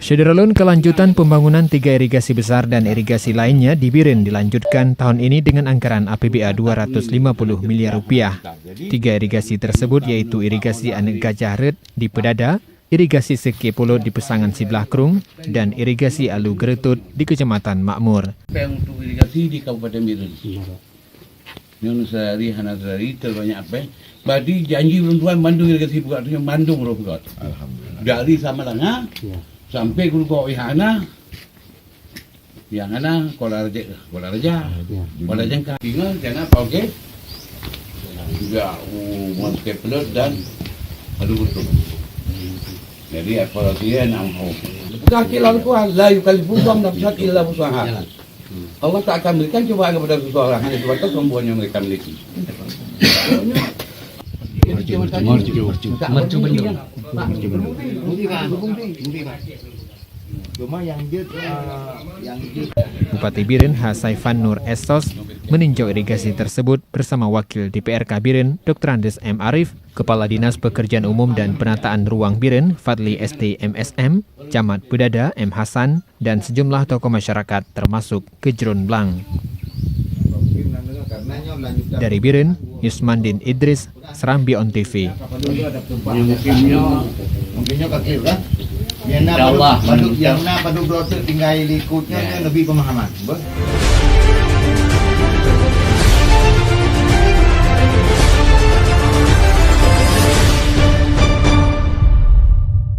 Syederalun, kelanjutan pembangunan 3 irigasi besar dan irigasi lainnya di Biren dilanjutkan tahun ini dengan anggaran APBA 250 miliar rupiah. 3 irigasi tersebut yaitu irigasi Anek Gajah Red di Pedada, irigasi Seke Polo di Pesangan Sibelah Krung, dan irigasi Alu Geretut di Kecamatan Makmur. Untuk irigasi di Kabupaten Biren. Yang sehari hanazari terbanyak apa? Badi janji belum tuan Bandung irigasi buka artinya Bandung roh buka. Alhamdulillah. Dari sama langa sampai ke Ihana. Yang ana Kuala Raja. Tinggal jangan pakai. Juga Monte Pelot dan Alu Geretut. Jadi evaluasinya nampak. Kaki lalu kuat, layu kali buang nafsat illa usaha. Allah tak akan berikan cobaan kepada seseorang hanya sebatas kemampuan yang mereka miliki. Bupati Biren H. Saifan Nur Estos meninjau irigasi tersebut bersama Wakil DPRK Biren Dr. Andes M. Arif, Kepala Dinas Pekerjaan Umum dan Penataan Ruang Biren Fadli ST MSM, Camat Pedada M. Hasan, dan sejumlah tokoh masyarakat termasuk Kejron Blang. Dari Biren, Yusmandin Idris, Serambi On TV. Mungkinnya kaki kan? Yang nak pada tinggal ikutnya lebih pemahaman.